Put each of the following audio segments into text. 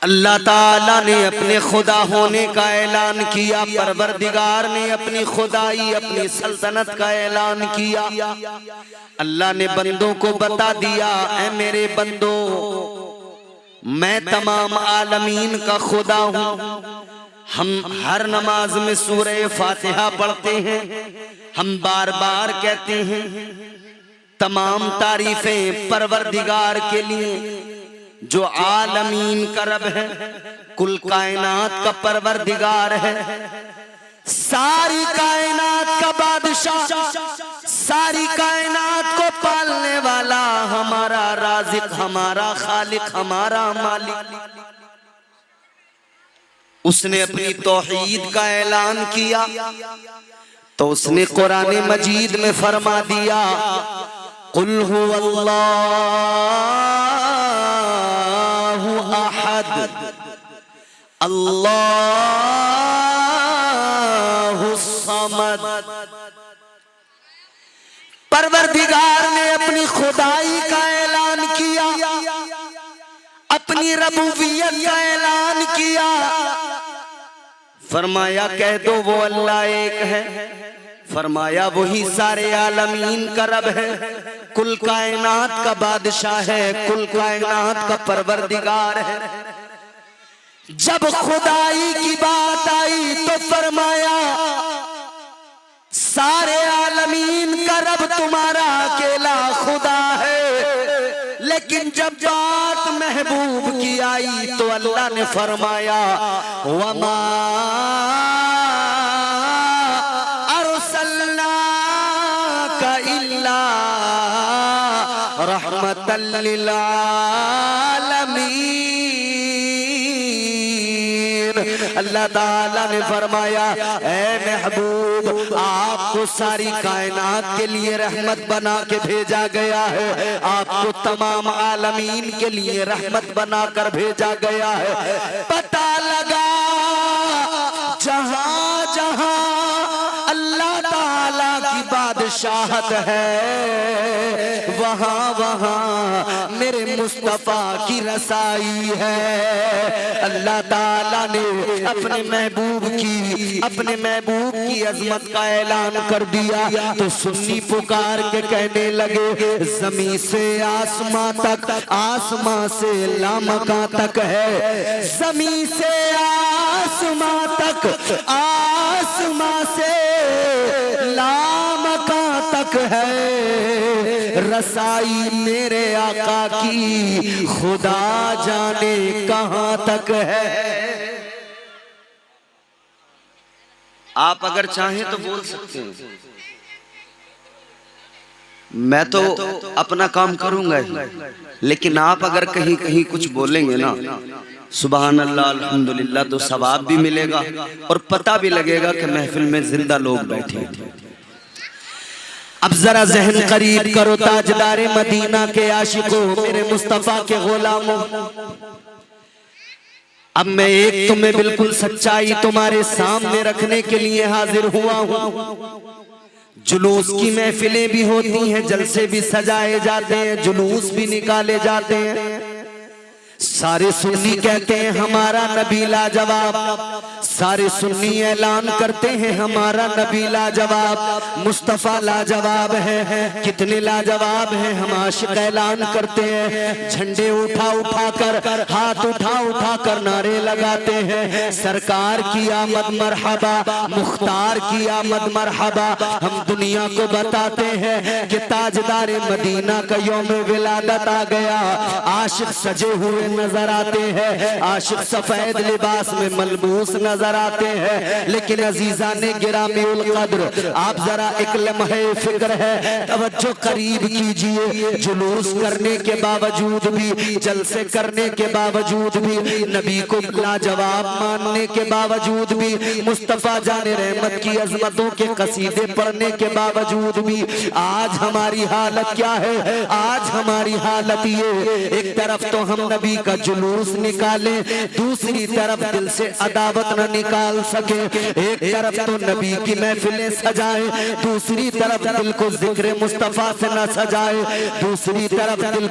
अल्लाह ताला ने अपने खुदा होने का ऐलान किया, परवरदिगार ने अपनी खुदाई अपनी सल्तनत का ऐलान किया। अल्लाह ने बंदों को बता दिया, ऐ मेरे बंदो, मैं तमाम आलमीन का खुदा हूँ। हम हर नमाज में सूरह फातिहा पढ़ते हैं, हम बार बार कहते हैं तमाम तारीफें परवरदिगार के लिए जो आलमीन का रब है, कुल कायनात का परवरदिगार है, सारी कायनात का बादशाह, सारी कायनात को पालने वाला, हमारा राज़िक, हमारा खालिक, हमारा मालिक। उसने अपनी तौहीद का ऐलान किया तो उसने कुरान मजीद में फरमा दिया, कुल हुवल्लाहु अहद अल्लाहुस समद। परवरदिगार ने अपनी खुदाई का ऐलान किया, अपनी रबूबियत का ऐलान किया, फरमाया कह दो वो अल्लाह एक है। फरमाया वही सारे आलमीन का रब है, कुल कायनात का बादशाह है, कुल कायनात का परवरदिगार है। जब खुदाई की बात आई तो फरमाया सारे आलमीन का रब तुम्हारा अकेला खुदा है। लेकिन जब बात महबूब की आई तो अल्लाह ने फरमाया, वमा अर्सलनाका इल्ला रहमतल लिल आलमीन। अल्लाह ताला ने फरमाया, ऐ महबूब, आपको सारी कायनात के लिए रहमत बना के भेजा गया है, आपको तमाम आलमीन के लिए रहमत बनाकर भेजा गया है। पता लगा जहां जहां अल्लाह ताला की बादशाहत है, वहां वहां मेरे मुस्तफा की रसाई है। अल्लाह ताला ने अपने महबूब की अजमत का ऐलान कर दिया तो सुन्नी पुकार के कहने लगे, जमीन से आसमां तक, आसमां से लामका तक है, जमीन से आसमां तक, आसमां से लामका तक है, रसाई मेरे आका की खुदा जाने कहां तक है। आप अगर चाहें तो बोल सकते हैं, मैं तो अपना काम करूंगा ही, लेकिन आप अगर कहीं कहीं कुछ बोलेंगे ना, सुभान अल्लाह अल्हम्दुलिल्लाह, तो सवाब भी मिलेगा और पता भी लगेगा कि महफिल में जिंदा लोग बैठे हैं। अब जरा जहन करीब करो ताजदारे मदीना के आशिकों, मेरे मुस्तफा के गुलामों, अब मैं एक तुम्हें बिल्कुल सच्चाई तुम्हारे सामने रखने के लिए हाजिर हुआ हूँ। जुलूस की महफिलें भी होती हैं, जलसे भी सजाए जाते हैं, जुलूस भी निकाले जाते हैं। सारे सुन्नी कहते हैं हमारा नबी लाजवाब, सारे सुन्नी ऐलान करते हैं हमारा नबी लाजवाब, मुस्तफा लाजवाब है। कितने लाजवाब हैं हम आशिक ऐलान करते हैं, झंडे उठा उठा कर, हाथ उठा उठा कर नारे लगाते हैं, सरकार की आमद मरहबा, मुख्तार की आमद मरहबा। हम दुनिया को बताते हैं कि ताजदार मदीना का यौम विलादत आ गया। आशिक सजे हुए नजर आते हैं, आशिक सफेद लिबास में मलबूस नजर आते हैं, लेकिन अजीजा ने गिरामी उल कद्र, आप जरा एक लम्हे फिक्र है तवज्जो करीब कीजिए। जुलूस करने के बावजूद भी, जलसे करने के बावजूद भी, नबी को लाजवाब मानने के बावजूद भी, मुस्तफा जाने रहमत की अजमतों के कसीदे पढ़ने के बावजूद भी आज हमारी हालत क्या है? आज हमारी हालत ये, एक तरफ तो हम नबी का का जुलूस निकाले, दूसरी तरफ दिल से अदावत न निकाल सके। एक तरफ तो नबी की महफिलें सजाए, दूसरी तरफ दिल को जिक्र मुस्तफा से न सजाए, दूसरी तरफ दिल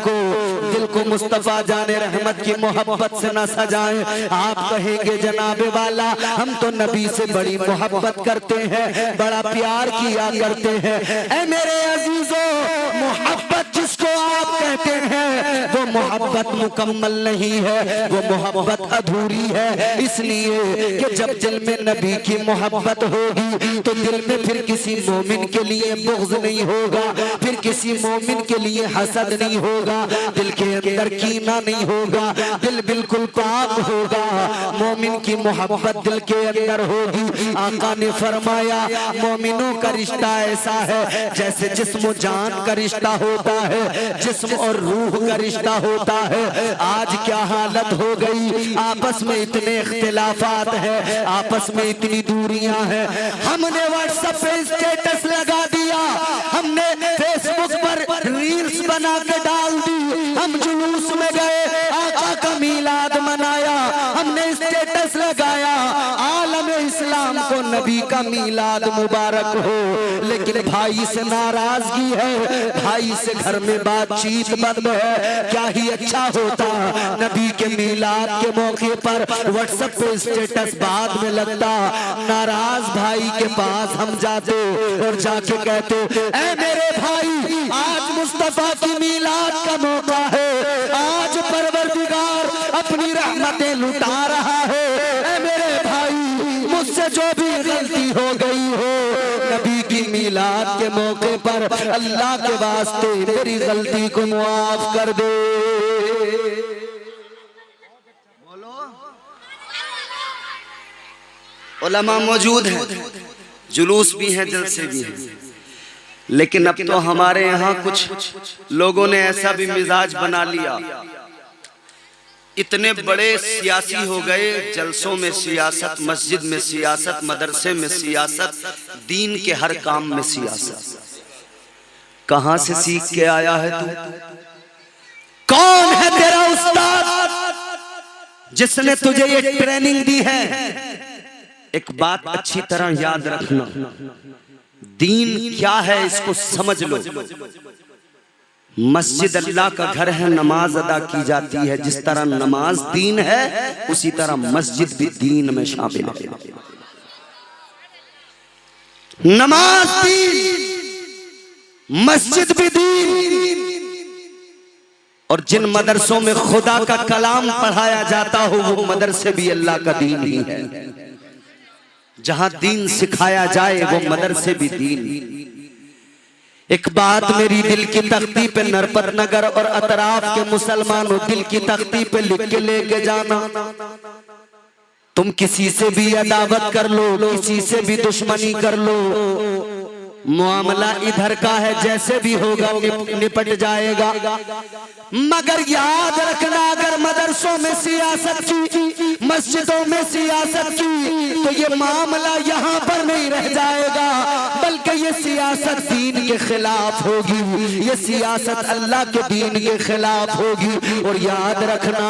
को मुस्तफा जाने रहमत की मोहब्बत से न सजाए। आप कहेंगे जनाबे वाला हम तो नबी से बड़ी मोहब्बत करते हैं, बड़ा प्यार किया करते हैं। ऐ मेरे अजीजों, मोहब्बत जिसको आप कहते हैं वो मोहब्बत मुकम्मल नहीं है, वो मोहब्बत अधूरी है। इसलिए कि जब दिल में नबी की मोहब्बत होगी तो दिल में फिर किसी मोमिन के लिए बुग़्ज़ नहीं होगा, फिर किसी मोमिन के लिए हसद नहीं होगा, दिल के अंदर कीना नहीं होगा, दिल बिल्कुल पाक होगा। मोमिन की मोहब्बत दिल के अंदर होगी। आका ने फरमाया मोमिनों का रिश्ता ऐसा है जैसे जिस्म जान का रिश्ता होता है, जिस्म और रूह का रिश्ता होता है। आज क्या हालत हो गई, आपस में इतने इख्तिलाफात है, आपस में इतनी दूरियां हैं। हमने व्हाट्सएप पे स्टेटस लगा दिया, हमने फेसबुक पर रील्स बना के डाल दी, हम जुलूस में गए, आका का मीलाद मनाया, हमने स्टेटस लगाया, आलम इस्लाम को नबी का मीलाद मुबारक हो। लेकिन भाई से नाराजगी है, भाई से घर में बातचीत बंद है। क्या ही अच्छा होता नबी के मीलाद के मौके पर व्हाट्सएप पे स्टेटस बाद में लगता, नाराज भाई के पास हम जाते और जाके कहते ऐ मेरे भाई आज मुस्तफा की मीलाद का मौका है, आज परवरदिगार अपनी रहमतें लुटा रहा है। ऐ मेरे भाई मुझसे जो भी गलती हो गई हो, नबी की मीलाद के मौके पर अल्लाह के वास्ते मेरी गलती को मुआफ कर दे। उलमा मौजूद हैं, जुलूस भी हैं, जलसे भी हैं, लेकिन अब तो हमारे यहाँ कुछ लोगों ने ऐसा भी मिजाज बना लिया, इतने बड़े सियासी हो गए, जलसों में सियासत, मस्जिद में सियासत, मदरसे में सियासत, दीन के हर काम में सियासत। कहां से सीख के आया है तू? कौन है तेरा उस्ताद जिसने तुझे ये ट्रेनिंग दी है? एक बात अच्छी तरह याद रखना, दीन क्या है इसको समझ लो। मस्जिद अल्लाह का घर है, नमाज अदा की जाती है। जिस तरह नमाज दीन है उसी तरह मस्जिद भी दीन में शामिल है। नमाज दीन, मस्जिद भी दीन। और जिन मदरसों में खुदा का कलाम पढ़ाया जाता हो वो मदरसे भी अल्लाह का दीन ही है। जहां दीन सिखाया जाए वो मदरसे भी दीन। एक बात मेरी दिल की तख्ती पे नरपत नगर और अतराफ के मुसलमानों दिल की तख्ती पे लिख के लेके जाना, तुम किसी से भी अदावत कर लो, किसी से भी दुश्मनी कर लो, मामला इधर का है, जैसे भी होगा निपट जाएगा। मगर याद रखना, अगर मदरसों में सियासत की, मस्जिदों में सियासत की, तो ये मामला यहाँ पर नहीं रह जाएगा, बल्कि ये सियासत दीन के खिलाफ होगी, ये सियासत अल्लाह के दीन के खिलाफ होगी। और याद रखना,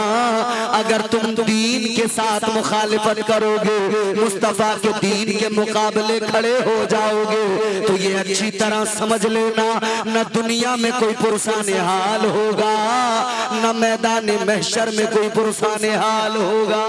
अगर तुम दीन के साथ मुखालिफत करोगे, मुस्तफा के दीन के मुकाबले खड़े हो जाओगे, तो ये अच्छी तरह समझ लेना, न दुनिया में कोई पुरसाने हाल होगा, न मैदान महशर में कोई पुरसाने हाल होगा।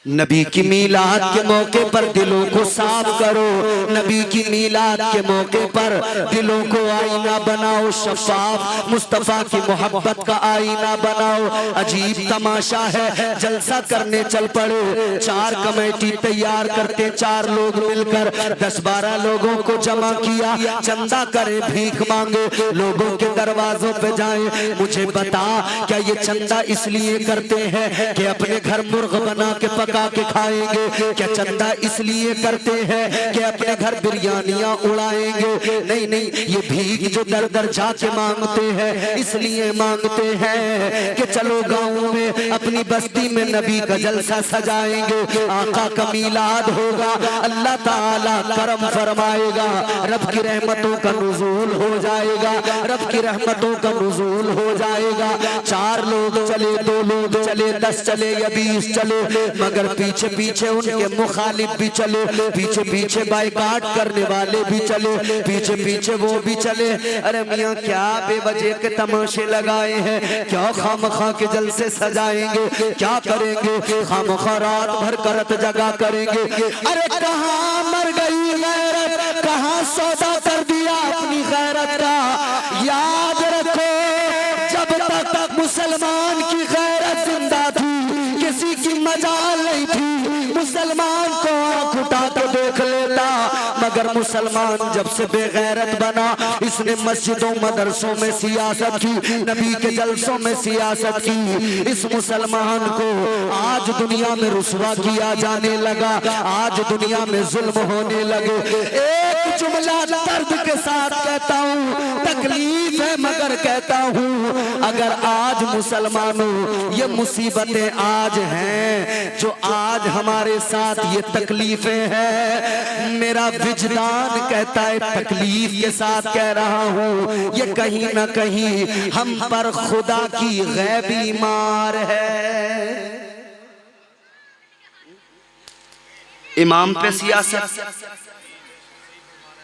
नबी की मीलाद के मौके पर दिलों को साफ करो, नबी की मीलाद के मौके पर दिलों को आईना बनाओ, शफाफ मुस्तफा की मोहब्बत का आईना बनाओ। अजीब तमाशा है, जलसा करने चल पड़े, 4 कमेटी तैयार करते, 4 लोग मिलकर 10-12 लोगों को जमा किया, चंदा करे, भीख मांगे, लोगों के दरवाजों पे जाएं, मुझे बता क्या ये चंदा इसलिए करते हैं कि अपने घर मुर्ग बना के पका पका के खाएंगे। क्या चंदा इसलिए करते हैं कि अपने घर बिरयानियां उड़ाएंगे? नहीं नहीं, ये भीख जो दर दर जाके मांगते हैं इसलिए मांगते हैं कि चलो गाँव में अपनी बस्ती में नबी का जलसा सजाएंगे, आका का मीलाद होगा, अल्लाह ताला करम फरमाएगा, रब की रहमतों का नुज़ूल हो जाएगा, रब की रहमतों का नुज़ूल हो जाएगा। 4 लोग चले, 2 लोग चले, 10 चले या 20 चले, मगर पीछे पीछे उनके मुखालिफ भी चले, पीछे पीछे बाइकाट करने वाले भी चले, पीछे पीछे वो भी चले। अरे मियाँ क्या बेवजह के तमाशे लगाए हैं, क्या खामखा के जलसे सजाएंगे, क्या करेंगे, खामखा रात भर करत जगा करेंगे। अरे कहाँ मर गई गैरत, कहाँ सौदा कर दिया अपनी गैरत का। याद रखो जब तक मुसलमान की गैरत जिंदा थी किसी की मजाल नहीं थी, मुसलमान को आंख उठा के देख लेता। मगर मुसलमान जब से बेगैरत बना, इसने मस्जिदों मदरसों में सियासत की, नबी के जलसों में सियासत की। इस मुसलमान को आज दुनिया में रुसवा किया जाने लगा, आज दुनिया में जुल्म होने लगे। एक जुमला दर्द के साथ कहता हूँ, तकलीफ है मगर कहता हूँ, अगर आज मुसलमानों ये मुसीबतें आज हैं जो आज हमारे साथ ये तकलीफें हैं, मेरा विजदान कहता है तकलीफ के साथ कह रहा हूँ, ये कहीं ना कहीं हम पर खुदा की गैबी मार है। इमाम पे सियासत,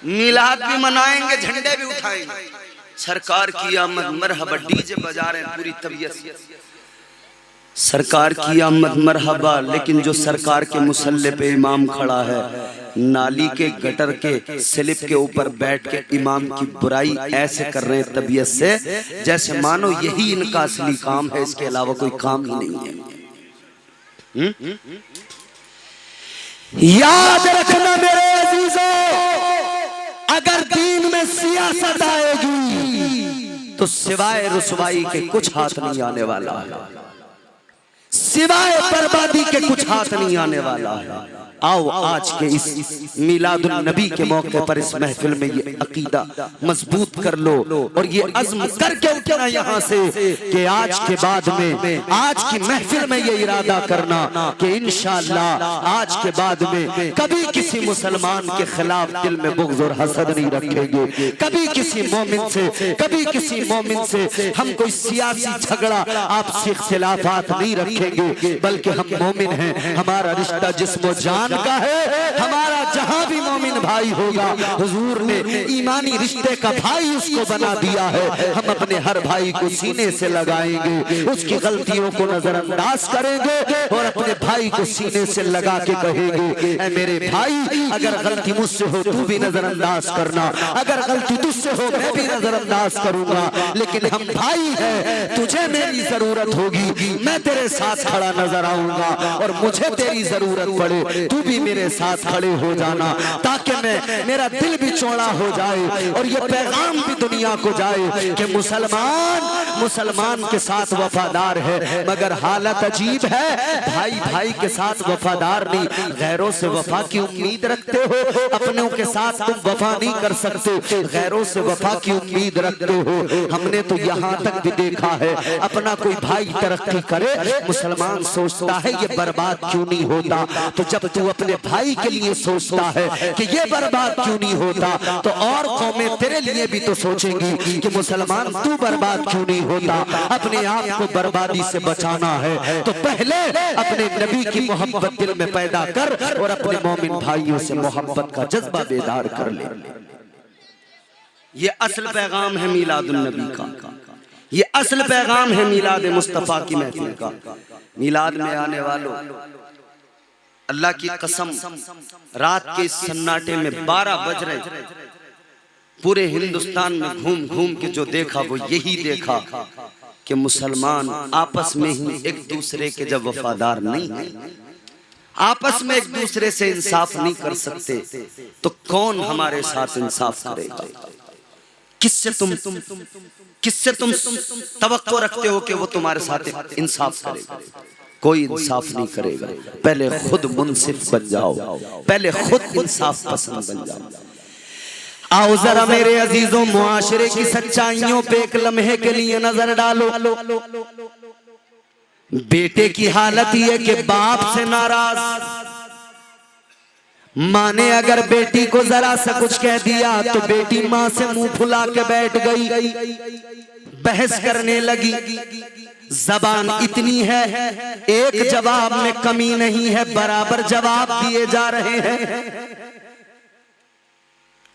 मिलाद भी मनाएंगे, झंडे भी उठाएंगे, सरकार की आमद मरहबा डीजे बजा रहे हैं पूरी तबीयत, सरकार की आमद मरहबा। लेकिन जो सरकार के मुसल्ले पे इमाम खड़ा है, नाली के गटर के स्लिप के ऊपर बैठ के इमाम की बुराई ऐसे कर रहे हैं तबीयत से, जैसे मानो यही इनका असली काम है, इसके अलावा कोई काम ही नहीं है। याद रखना मेरे अजीजों, अगर दीन में सियासत आएगी तो सिवाय रुसवाई के कुछ हाथ नहीं आने वाला है, सिवाय बर्बादी के कुछ हाथ नहीं आने वाला है। आओ आज के इस मिलादुन नबी के मौके पर इस महफिल में ये अकीदा मजबूत कर लो और ये अज़्म करके उठना यहाँ से कि आज के बाद में, आज की महफिल में ये इरादा करना कि इंशाअल्लाह आज के बाद में कभी किसी मुसलमान के खिलाफ दिल में बुग़्ज़ और हसद नहीं रखेंगे, कभी किसी मोमिन से, कभी किसी मोमिन से हम कोई सियासी झगड़ा आपसी इख्तिलाफात नहीं रखेंगे, बल्कि हम मोमिन हैं, हमारा रिश्ता जिस्म जान का है, हमारा जहां भी मोमिन भाई होगा हुजूर ने ईमानी रिश्ते का भाई उसको बना दिया है। हम अपने हर भाई को सीने से लगाएंगे, उसकी गलतियों को नजरअंदाज करेंगे और अपने भाई को सीने से लगा के कहेंगे, ऐ मेरे भाई अगर गलती मुझसे हो तू भी नजरअंदाज करना, अगर गलती तुझसे हो मैं भी नजरअंदाज करूंगा, लेकिन हम भाई हैं, तुझे मेरी जरूरत होगी मैं तेरे साथ खड़ा नजर आऊंगा, और मुझे तेरी जरूरत पड़े तू भी मेरे साथ खड़े हो जाना, ताकि मैं, मेरा दिल भी चौड़ा हो जाए और ये पैगाम भी दुनिया को जाए कि मुसलमान के साथ वफादार है। मगर हालत अजीब है, भाई भाई के साथ वफादार नहीं, गैरों से वफा की उम्मीद रखते हो, अपनों के साथ तुम वफा नहीं कर सकते, गैरों से वफा की उम्मीद रखते हो। हमने तो यहाँ तक भी देखा है, अपना कोई भाई तरक्की करे मुसलमान सोचता है ये बर्बाद क्यों नहीं होता, तो जब तू अपने भाई के लिए सोचता है कि ये बर्बाद क्यों नहीं होता, तो और कौमें तेरे लिए भी तो सोचेंगी कि मुसलमान तू बर्बाद क्यों नहीं होता। अपने आप को बर्बादी से बचाना है तो पहले अपने नबी की मोहब्बत दिल में पैदा कर और अपने मोमिन भाइयों से मोहब्बत का जज्बा बेदार कर ले। ये असल पैगाम है मिलादुन नबी का, ये असल पैगाम है मिलाद मुस्तफा की महफिल का। मिलाद में आने वालों, अल्लाह की कसम रात के सन्नाटे में 12 बज रहे, पूरे हिंदुस्तान में घूम घूम के जो देखा वो यही देखा कि मुसलमान आपस में ही एक दूसरे के जब वफादार नहीं है, आपस में एक दूसरे से इंसाफ नहीं कर सकते, तो कौन हमारे साथ इंसाफ करेगा? किससे तुम तवक्को रखते हो कि वो तुम्हारे साथ इंसाफ करेगा? कोई इंसाफ नहीं करेगा। पहले खुद मुनसिफ बन जाओ, पहले खुद इंसाफ पसंद बन जाओ। आओ जरा मेरे अजीजों, मुआशरे की सच्चाइयों पे एक लम्हे के लिए नजर डालो। बेटे की हालत ये कि बाप से नाराज, माँ ने अगर बेटी को जरा सा कुछ कह दिया तो बेटी माँ से मुंह फुला के बैठ गई, बहस करने लगी। जबान इतनी है, एक जवाब में कमी नहीं है, बराबर जवाब दिए जा रहे हैं।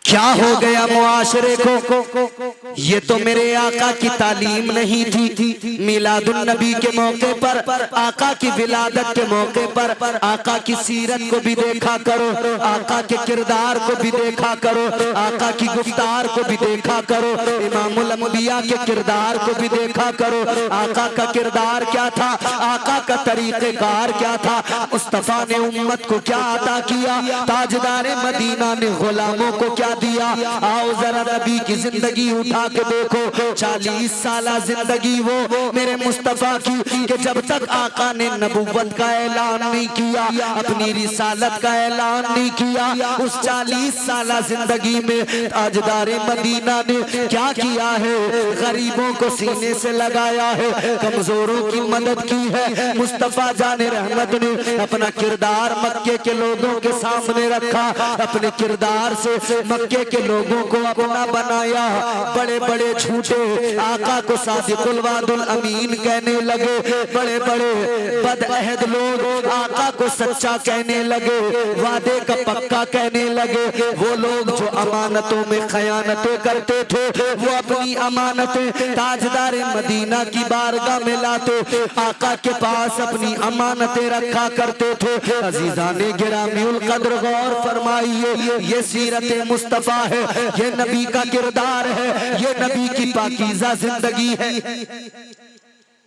क्या हो गया मुआशरे को? ये तो मेरे आका की तालीम नहीं थी। मिलादुन नबी के मौके पर, आका की विलादत के मौके पर आका की सीरत को भी देखा करो, आका के किरदार को भी देखा करो, आका की गुफ्तार को भी देखा करो, इमामुल अंबिया के किरदार को भी देखा करो। आका का किरदार क्या था, आका का तरीक़ेकार क्या था, मुस्तफा ने उम्मत को क्या अता किया, ताजदार मदीना ने गुलामों को क्या दिया। आओ जरा नबी की जिंदगी उठा के देखो। 40 साला जिंदगी वो मेरे मुस्तफा की कि जब तक आका ने नबुव्वत का ऐलान नहीं किया, अपनी रिसालत का ऐलान नहीं किया, उस 40 साला जिंदगी में ताजदारे मदीना ने क्या किया है? गरीबों को सीने से लगाया है, कमजोरों की मदद की है। मुस्तफा जाने रहमत ने अपना किरदार मक्के के लोगों के सामने रखा, अपने किरदार से मक्के के लोगों को अपना बनाया। बड़े बड़े झूठे आका को सादिकुल वादुल अमीन कहने लगे, बड़े बड़े बदअहद लोग आका को सच्चा कहने लगे, वादे का पक्का कहने लगे। वो लोग जो अमानतों में खयानतें करते थे, वो अपनी अमानतें ताजदार मदीना की बारगाह में लाते, आका के पास अपनी अमानतें रखा करते थे। अजीजाने गिरामीउल कद्र गौर फरमाइए, ये सीरत मुस्तफा है, ये नबी का किरदार है, ये नबी की पाकीज़ा जिंदगी है।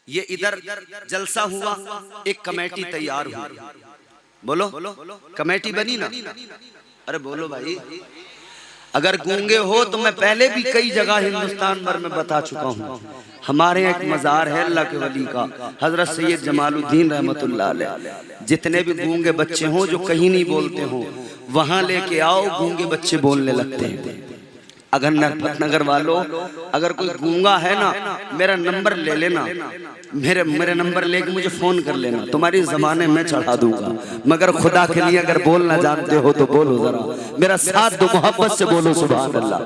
ये इधर जलसा हुआ, एक कमेटी तैयार हुई। बोलो कमेटी बनी ना? अरे बोलो भाई। अगर गूंगे हो तो मैं पहले भी कई जगह हिंदुस्तान भर में बता चुका हूँ। हमारे यहाँ एक मज़ार है अल्लाह के वली का, हजरत सैयद जमालुद्दीन रहमतुल्लाह अलैह। जितने भी गूंगे बच्चे हों जो कहीं नहीं बोलते हों, वहां लेके आओ, गूंगे बच्चे बोलने लगते हैं। अगर नगर वालों, अगर कोई गूंगा है ना, मेरा नंबर ले लेना, मेरे नंबर लेके मुझे फोन कर लेना, तुम्हारी जमाने में चढ़ा दूंगा। मगर खुदा के लिए अगर बोलना जानते हो तो बोलो, जरा मेरा साथ दो, मोहब्बत से बोलो सुभान अल्लाह,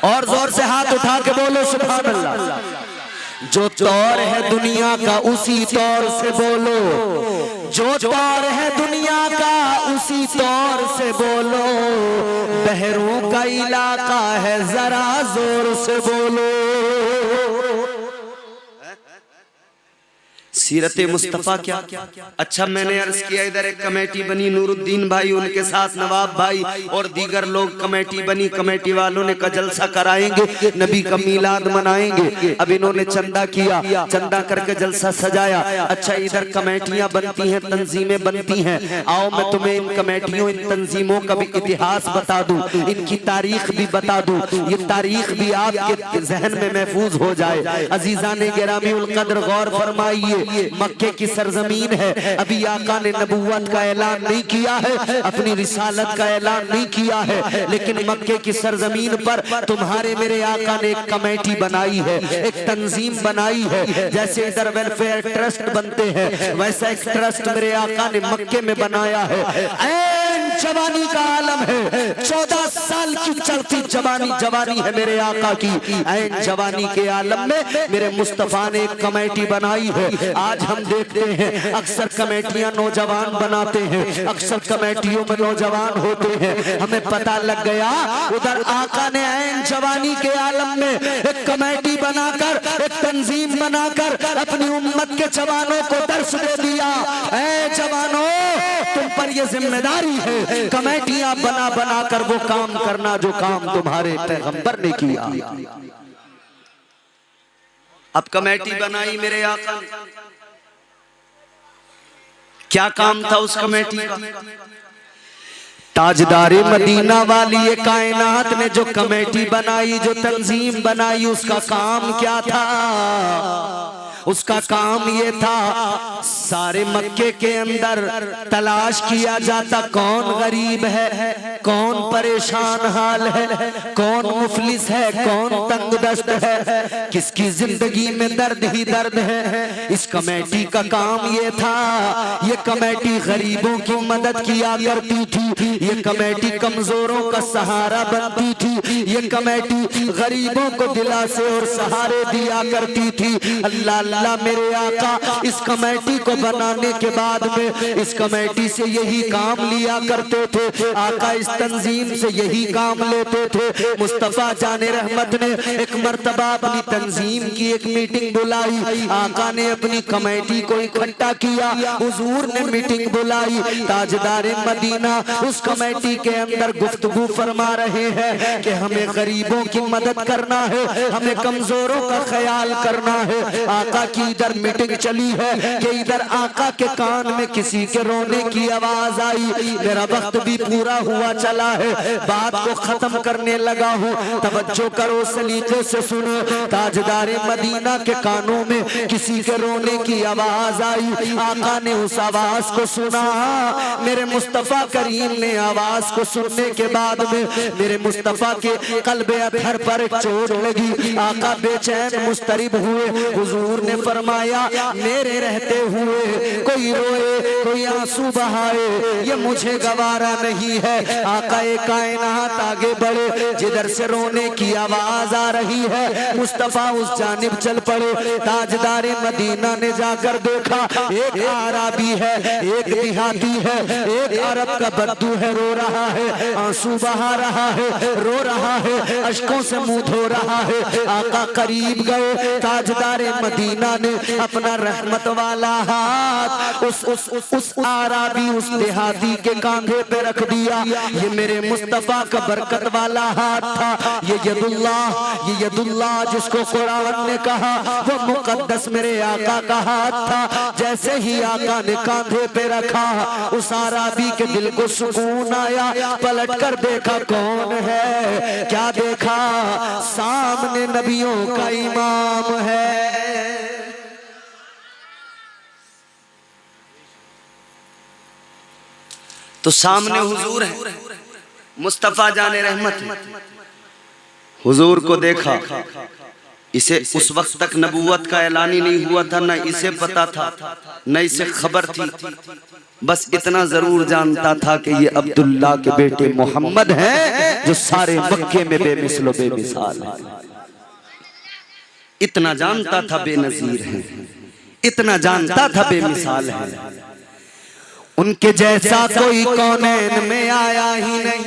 और जोर से हाथ उठा के बोलो सुभान अल्लाह। जो तौर है दुनिया का उसी तौर से बोलो, जो तौर है दुनिया का उसी तौर से बोलो, बहरों का इलाका है जरा जोर से बोलो। सीरत मुस्तफ़ा क्या? अच्छा, मैंने अर्ज किया इधर एक कमेटी बनी, नूरुद्दीन भाई, उनके साथ नवाब भाई और दीगर लोग कमेटी बनी। कमेटी वालों ने कहा जलसा कराएंगे, नबी का मीलाद मनाएंगे। अब इन्होंने चंदा किया, चंदा करके जलसा सजाया। अच्छा, इधर कमेटियां बनती हैं, तंजीमें बनती हैं। आओ मैं तुम्हें इन कमेटियों, इन तंजीमों का भी इतिहास बता दूं, इनकी तारीख भी बता दूं, ये तारीख भी आपके जहन में महफूज हो जाए। अजीजाने गिरामीउल कद्र गौर फरमाइए, मक्के की सरजमीन है, अभी आका ने नबुव्वत का ऐलान नहीं किया है, अपनी रिसालत का ऐलान नहीं किया है, लेकिन मक्के की सरजमीन पर तुम्हारे मेरे आका ने एक कमेटी बनाई है, एक तंजीम बनाई है। जैसे इधर वेलफेयर ट्रस्ट बनते हैं, वैसा एक ट्रस्ट मेरे आका ने मक्के में बनाया है। ऐन जवानी का आलम है, 14 साल की चढ़ती जवानी है मेरे आका की। ऐन जवानी के आलम में मेरे मुस्तफा ने एक कमेटी बनाई है। आज हम देखते हैं अक्सर कमेटियां नौजवान बनाते हैं, अक्सर कमेटियों में नौजवान होते हैं। हमें पता लग गया उधर आका ने ऐन जवानी के आलम में एक कमेटी बनाकर, एक तंजीम बनाकर अपनी उम्मत के जवानों को दर्श दे दिया। ऐ जवानों, तुम पर यह जिम्मेदारी है कमेटियां बना बना कर वो काम करना जो काम तुम्हारे पैगंबर ने किया। अब कमेटी बनाई मेरे आका, क्या काम था उस कमेटी का? ताजदारे मदीना वाली ये कायनात ने जो कमेटी बनाई, जो तंजीम बनाई, उसका काम क्या था? उसका काम ये था, सारे मक्के के अंदर तलाश किया जाता कौन गरीब है, कौन परेशान हाल है, कौन मुफलिस है, कौन तंगदस्त है, किसकी जिंदगी में दर्द ही दर्द है। इस कमेटी का काम ये था, ये कमेटी गरीबों की मदद किया करती थी, ये कमेटी कमजोरों का सहारा बनती थी, ये कमेटी गरीबों को दिलासे और सहारे दिया करती थी। अल्लाह अल्लाह मेरे आका इस कमेटी को बनाने के बाद में इस कमेटी से यही काम लिया करते थे, आका इस तंजीम से यही काम लेते थे। मुस्तफा जाने रहमत ने एक मर्तबा अपनी तंजीम की एक मीटिंग बुलाई, आका ने अपनी कमेटी को इकट्ठा किया, हुजूर ने मीटिंग बुलाई, ताजदारे मदीना उस कमेटी के अंदर गुफ्तगू फरमा रहे हैं कि हमें गरीबों की मदद करना है, हमें कमजोरों का ख्याल करना है। आका की इधर मीटिंग चली है कि इधर आका के कान में किसी के रोने की आवाज आई। मेरा वक्त भी पूरा हुआ चला है, बात को खत्म करने लगा हूँ, तवज्जो करो, सलीके से सुनो। ताजदारे मदीना के कानों में किसी के रोने की आवाज आई। आका ने उस आवाज को सुना। मेरे मुस्तफा करीम ने आवाज को सुनने के बाद में मेरे मुस्तफा के कल्बे अतहर पर एक चोट लगी। आका बेचैन मुस्तरिब हुए। हुजूर ने फरमाया मेरे रहते हुए कोई रोए, कोई आंसू बहाए, ये मुझे गवारा नहीं है। आका कायनात आगे बढ़े, जिधर से रोने की आवाज आ रही है मुस्तफा उस जानिब चल पड़े। ताजदारे मदीना ने जाकर देखा, एक आराबी है, एक देहाती है, एक अरब का बद्दू है, रो रहा है, आंसू बहा रहा है, रो रहा है, अश्कों से मुंह धो रहा है। आका करीब गए, ताजदारे मदीना ने अपना रहमत वाला हाथ उस आराबी, उस देहाती के कांधे पे रख दिया। ये मेरे मुस्तफा का बरकत वाला हाथ था, ये यदुल्लाह जिसको कुरान ने कहा वो मुकद्दस मेरे आका का हाथ था। जैसे ही आका ने कांधे पे रखा, उस आराबी के दिल को सुकून आया। पलट कर देखा कौन है, क्या देखा, सामने नबियों का इमाम है। तो सामने हुजूर है, मुस्तफा जाने रहमत है। हुजूर को देखा, इसे उस वक्त तक नबूवत का ऐलान ही नहीं हुआ था, न इसे पता था न इसे खबर थी। बस इतना जरूर जानता था कि ये अब्दुल्ला के बेटे मोहम्मद हैं जो सारे मक्के में बेमिसलो बेमिसाल है। इतना जानता था बेनजीर है, इतना जानता था बेमिसाल है। उनके जैसा कोई कौनैन में आया ही नहीं।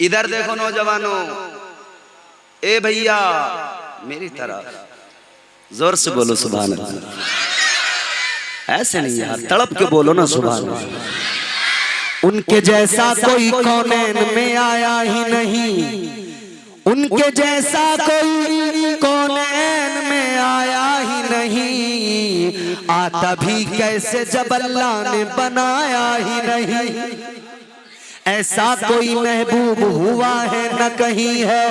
इधर देखो नौजवानों, ए भैया मेरी तरफ जोर से बोलो सुभान अल्लाह। ऐसे नहीं यार, तड़प के बोलो ना सुभान अल्लाह। उनके जैसा कोई कौनैन में आया ही नहीं, उनके जैसा कोई कौनैन में आया ही नहीं। आता भी कैसे जब अल्लाह ने बनाया ही नहीं। ऐसा कोई महबूब हुआ है न कहीं है,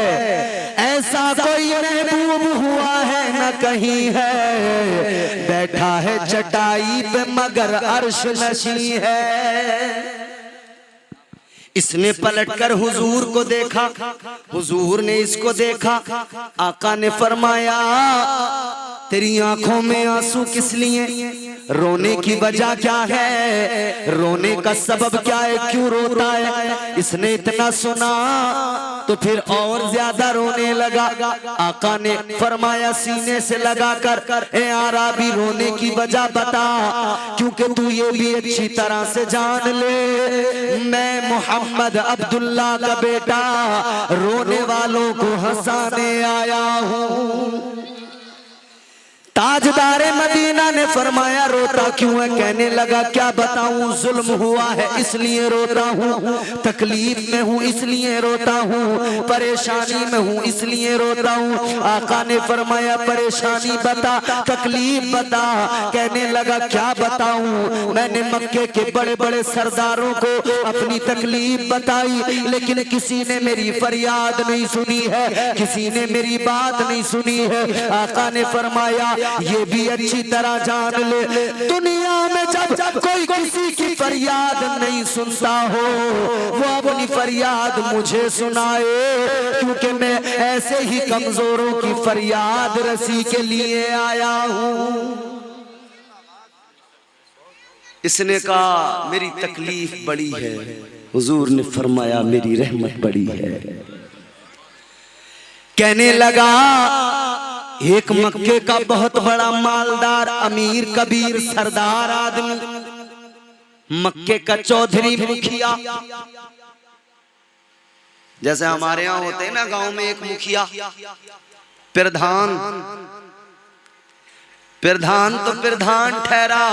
ऐसा कोई महबूब हुआ है न कहीं है। बैठा है चटाई पे मगर अर्श नशी है। इसने पलटकर हुजूर को देखा, हुजूर ने इसको देखा। आका ने फरमाया तेरी आंखों में आंसू किस लिए, रोने की वजह क्या है, रोने का सबब क्या है, क्यों रोता है। इसने इतना सुना तो फिर और ज्यादा रोने लगा। आका ने फरमाया सीने से लगाकर, ए आराबी रोने की वजह बता, क्योंकि तू ये भी अच्छी तरह से जान ले मैं मोहम्मद अब्दुल्ला का बेटा रोने वालों को हंसाने आया हूँ। ताजदारे मदीना ने फरमाया रोता क्यों है? कहने लगा क्या बताऊं, जुल्म हुआ है इसलिए रोता हूँ, तकलीफ में हूँ इसलिए रोता हूँ, परेशानी में हूँ इसलिए रोता हूँ। आका ने फरमाया परेशानी बता, तकलीफ बता। कहने लगा क्या बताऊं, मैंने मक्के के बड़े बड़े सरदारों को अपनी तकलीफ बताई, लेकिन किसी ने मेरी फरियाद नहीं सुनी है, किसी ने मेरी बात नहीं सुनी है। आका ने फरमाया ये भी अच्छी तरह जान ले, दुनिया में जब कोई किसी की फरियाद नहीं सुनता हो, वो अपनी फरियाद मुझे सुनाए, क्योंकि मैं ऐसे ही कमजोरों की फरियाद रसी के लिए आया हूं। इसने कहा मेरी तकलीफ बड़ी है, हुजूर ने फरमाया मेरी रहमत बड़ी है। कहने लगा एक मक्के का बहुत बड़ा मालदार अमीर कबीर सरदार आदमी, मक्के का चौधरी मुखिया, जैसे हमारे यहाँ होते हैं ना गांव में एक मुखिया, प्रधान, प्रधान तो प्रधान ठहरा,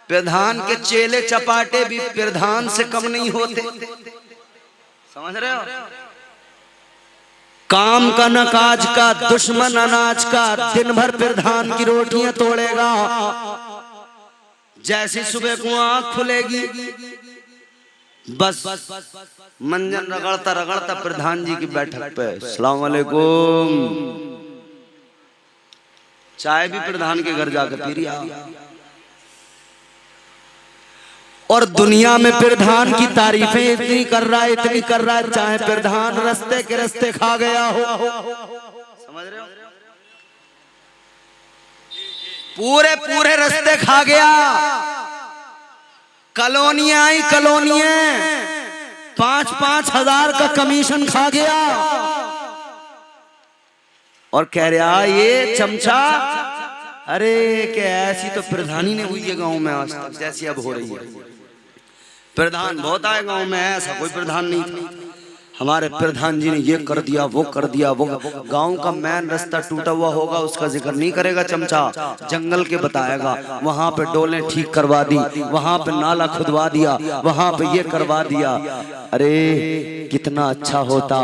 प्रधान के चेले चपाटे भी प्रधान से कम नहीं होते, समझ रहे हो? काम का न काज का, दुश्मन अनाज का, दिन भर प्रधान की रोटियां तोड़ेगा। जैसी सुबह को आंख खुलेगी बस मंजन रगड़ता रगड़ता प्रधान जी की बैठक पे, अस्सलाम वालेकुम, चाय भी प्रधान के घर जाकर पी रिया। और दुनिया में प्रधान की तारीफें इतनी कर रहा है, इतनी कर रहा है, चाहे प्रधान रास्ते के रास्ते खा गया हो, समझ रहे हो? पूरे पूरे रास्ते खा गया, कॉलोनियां आई, कॉलोनियां 5-5 हजार का कमीशन खा गया, और कह रहा ये चमचा, अरे क्या ऐसी तो प्रधानी ने हुई है गांव में आज तक जैसी अब हो रही है। प्रधान बहुत आए गांव में, ऐसा कोई प्रधान नहीं था, हमारे प्रधान जी ने ये कर दिया, वो कर दिया, वो गांव का मेन रास्ता टूटा हुआ होगा उसका जिक्र नहीं करेगा चमचा, जंगल के बताएगा, वहां पे डोलें ठीक करवा दी, वहां पे नाला खुदवा दिया, वहां पे ये करवा दिया। अरे कितना अच्छा होता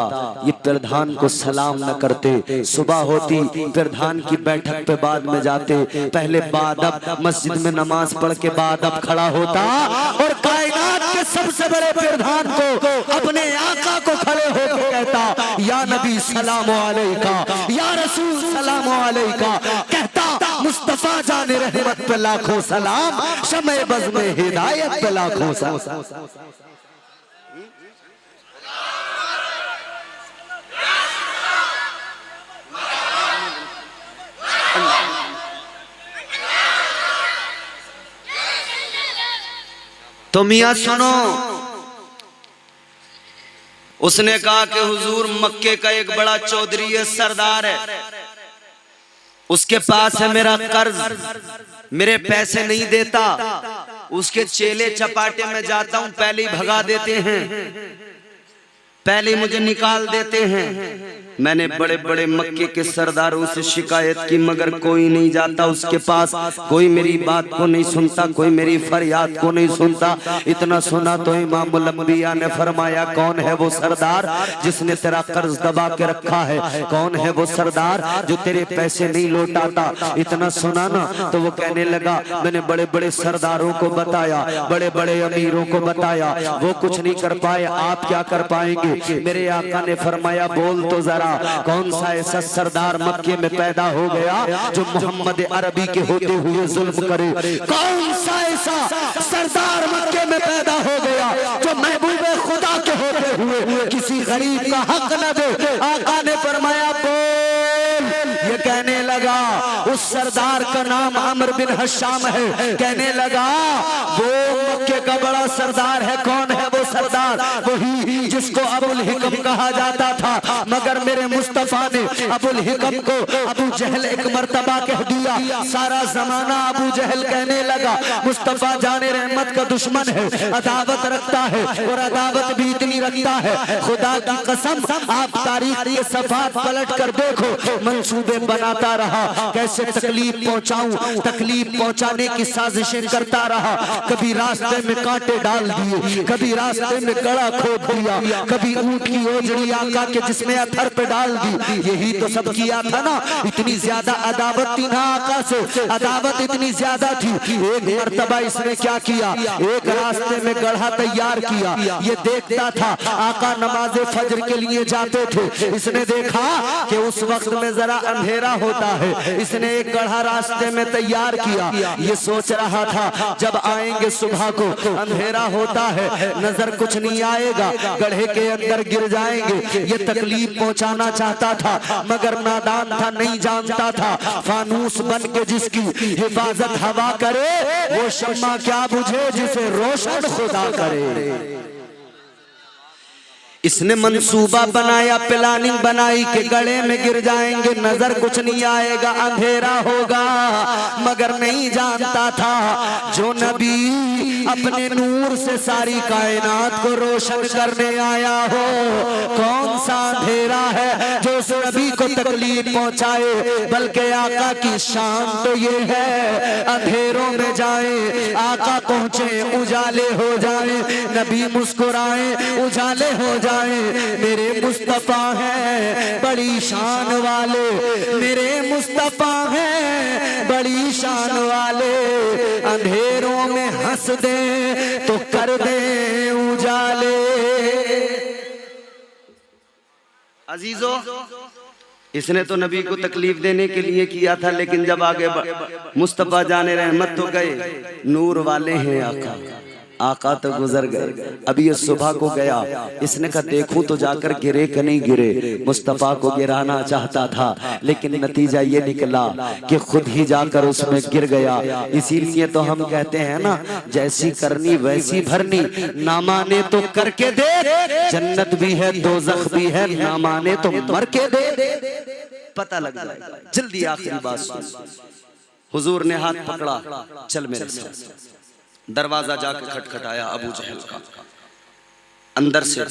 ये प्रधान को सलाम न करते, सुबह होती प्रधान की बैठक पे बाद में जाते, पहले बादब मस्जिद में नमाज पढ़ के बादब खड़ा होता और कायनात के सबसे बड़े प्रधान को, अपने आका को खड़े होकर कहता या नबी सलाम अलैका, या रसूल सलाम अलैका, कहता मुस्तफा जाने रहमत पे लाखों सलाम, शमे बज़ में हिदायत पे लाखों सलाम। तो मियां सुनो, उसने कहा कि हुजूर मक्के का एक बड़ा चौधरी है, सरदार है, उसके पास है मेरा कर्ज, मेरे पैसे नहीं देता, उसके चेले चपाटे में जाता हूं पहले ही भगा देते हैं, पहले मुझे निकाल देते हैं। मैंने बड़े बड़े मक्के के सरदारों से शिकायत की मगर कोई नहीं जाता उसके पास, कोई मेरी बात को नहीं सुनता, कोई मेरी फरियाद को नहीं सुनता। इतना सुना तो इमामुल अंबिया ने फरमाया कौन है वो सरदार जिसने तेरा कर्ज दबा के रखा है, कौन है वो सरदार जो तेरे पैसे नहीं लौटाता। इतना सुना ना तो वो कहने लगा मैंने बड़े बड़े सरदारों को बताया, बड़े बड़े अमीरों को बताया, वो कुछ नहीं कर पाए, आप क्या कर पाएंगे। मेरे आका ने फरमाया बोल तो जरा कौन सा ऐसा सरदार मक्के में पैदा हो गया जो मोहम्मद अरबी के होते हुए जुल्म करे, कौन सा ऐसा सरदार मक्के में पैदा हो गया जो महबूब खुदा के होते हुए किसी गरीब का हक न दे। आका ने फरमाया बोल। ये कहने लगा उस सरदार का नाम अमर बिन हशाम है। कहने लगा वो मक्के का बड़ा सरदार है, कौन है वो सरदार वही जिसको अबुल हिकम कहा जाता था, मगर मेरे मुस्तफा ने अबुल हिकम को अबू जहल एक मर्तबा कह दिया। सारा जमाना अबू जहल कहने लगा मुस्तफा जाने रहमत का दुश्मन है, अदावत रखता है, और अदावत भी इतनी रखता है, खुदा की कसम आप तारीख के सफात पलट कर देखो, मंसूबे बनाता रहा, कैसे तकलीफ पहुंचाऊं, तकलीफ पहुंचाने की साजिशें करता रहा। कभी रास्ते में कांटे डाल दिए, कभी रास्ते में गड़ा खोद दिया, कभी ऊंट की ओजड़ी आका के जिसमें अथर पे डाल दी। यही तो सब किया था ना। इतनी ज्यादा अदावत थी ना आका से, अदावत इतनी ज्यादा थी। एक मर्तबा इसने क्या किया, एक रास्ते में गढ़ा तैयार किया, ये देखता था आका नमाज़े फज्र के लिए जाते थे। इसने देखा कि उस वक्त में जरा अंधेरा होता है, इसने एक गढ़ा रास्ते में तैयार किया। ये सोच रहा था जब आएंगे सुबह को, अंधेरा होता है, नजर कुछ नहीं आएगा, गढ़े के अंदर गिर जाएंगे। ये तकलीफ पहुंचाना चाहता था, मगर नादान था, नहीं जानता था फानूस बन के जिसकी हिफाजत हवा करे, वो शम्मा क्या बुझे जिसे रोशन खुदा करे। इसने मंसूबा बनाया, प्लानिंग बनाई कि गले में गिर जाएंगे, नजर कुछ नहीं आएगा, अंधेरा होगा, मगर नहीं जानता था जो नबी अपने नूर से सारी कायनात को रोशन करने आया हो, कौन सा अंधेरा है जो उस नबी को तकलीफ पहुंचाए। बल्कि आका की शान तो ये है अंधेरों में जाए, आका पहुंचे उजाले हो जाए, नबी मुस्कुराए उजाले हो जाए। मेरे मुस्तफा हैं बड़ी शान वाले, मेरे मुस्तफा हैं बड़ी शान वाले, अंधेरों में हंस दे तो कर दे उजाले। अजीजों, इसने तो नबी को तकलीफ देने के लिए किया था, लेकिन जब आगे मुस्तफा जाने रहमत तो गए, नूर वाले हैं आका, आका तो गुजर गए। अभी ये सुबह को गया, इसने कहा देखूं तो जाकर गिरे कि नहीं गिरे। मुस्तफा को गिराना चाहता था, लेकिन नतीजा ये निकला कि खुद ही जाकर उसमें गिर गया। इसीलिए तो हम कहते हैं ना, जैसी करनी वैसी भरनी, ना माने तो करके दे, जन्नत भी है दोज़ख भी है, ना माने तो मर के दे, पता लग जाएगा। जल्दी आखिरी बात सुन। हुजूर ने हाथ पकड़ा, चल मेरे साथ। दरवाजा जाके खटखटाया अबू जहल का, अंदर से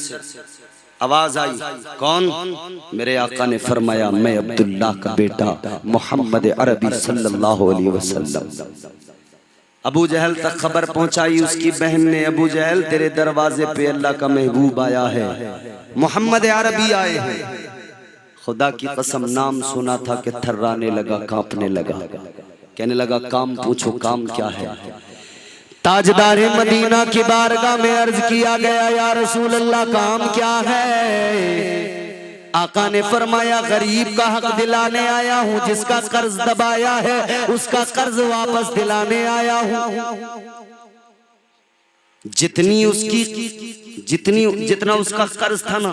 आवाज आई, कौन? मेरे आका ने फरमाया मैं अब्दुल्लाह का बेटा मोहम्मद अरबी सल्लल्लाहु अलैहि वसल्लम। अबू जहल तक खबर पहुंचाई उसकी बहन ने, अबू जहल तेरे दरवाजे पे अल्लाह का महबूब आया है, मोहम्मद अरबी आए हैं। खुदा की कसम नाम सुना था कि थर्राने लगा, कांपने लगा, कहने लगा काम पूछो, काम क्या है? ताजदार मदीना की बारगाह में अर्ज किया गया, या रसूल अल्लाह काम क्या है? आका ने फरमाया गरीब का हक दिलाने आया हूँ, जिसका कर्ज दबाया है उसका कर्ज वापस दिलाने आया हूँ। जितना उसका कर्ज था ना,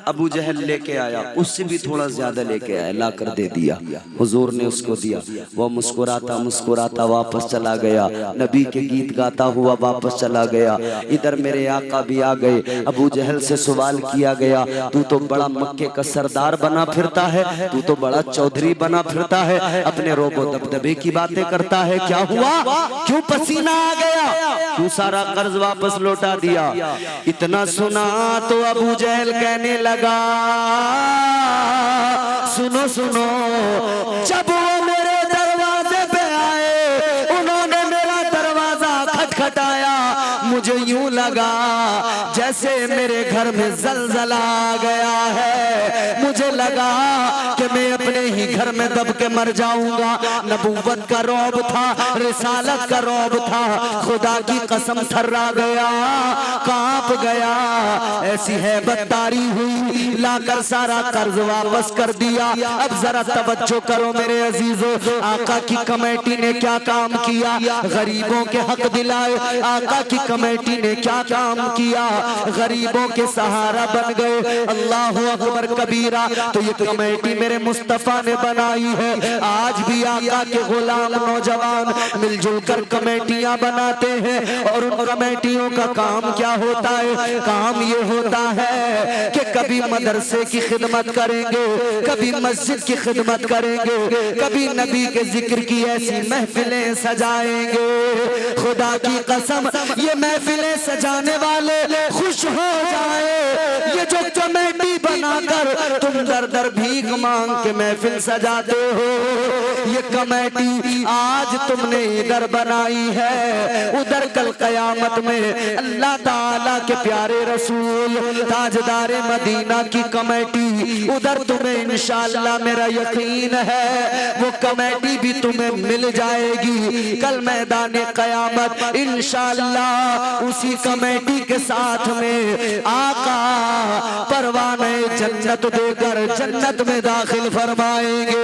अबू जहल लेके आया, उससे भी थोड़ा ज्यादा लेके आया, ला कर दे दिया। हुजूर ने उसको दिया, वो मुस्कुराता मुस्कुराता वापस चला गया, नबी के गीत गाता हुआ वापस चला गया। इधर मेरे आका भी आ गए। अबू जहल से सवाल किया गया, तू तो बड़ा मक्के का सरदार बना फिरता है, तू तो बड़ा चौधरी बना फिरता है, अपने रोबो दबदबे की बातें करता है, क्या हुआ? क्यों पसीना आ गया? क्यों सारा कर्ज वापस लौटा दिया? इतना सुना तो अबू जहल कहने लगा, सुनो सुनो, जब वो मेरे दरवाजे पे आए, उन्होंने मेरा दरवाजा खटखटाया, मुझे यूं लगा जैसे मेरे घर में जलजला आ गया है। मुझे लगा कि मैं अपने ही घर में दब के मर जाऊंगा। नबूवत का रौब था, रिसालत का रौब था, खुदा की कसम थर्रा गया, कांप गया, ऐसी हैबत तारी हुई, लाकर सारा कर्ज वापस कर दिया। अब जरा तवज्जो करो मेरे अजीजों, आका की कमेटी ने क्या काम किया? गरीबों के हक दिलाए। आका की कमेटी ने क्या काम किया? गरीब गरीबों के सहारा बन गए। अल्लाह अकबर कबीरा। तो ये कमेटी मेरे मुस्तफा ने बनाई है। आज भी आका के गुलाम नौजवान मिलजुल कर कमेटियां बनाते हैं और उन कमेटियों का काम क्या होता है? काम ये होता है कि कभी मदरसे की खिदमत करेंगे, कभी मस्जिद की खिदमत करेंगे, कभी नबी के जिक्र की ऐसी महफिलें सजाएंगे। खुदा की कसम ये महफिलें सजाने वाले खुश हो जाए। ये जो कमेटी बनाकर तुम दर दर भीख मांग के महफिल सजाते हो, ये कमेटी आज तुमने इधर बनाई है, उधर कल कयामत में अल्लाह ताला के प्यारे रसूल ताजदारे मदीना की कमेटी उधर तुम्हें इंशाअल्लाह मेरा यकीन है वो कमेटी भी तुम्हें मिल जाएगी। कल मैदान कयामत इंशाअल्लाह उसी कमेटी के साथ में आका परवाने जन्नत देकर जन्नत में दाखिल फरमाएंगे।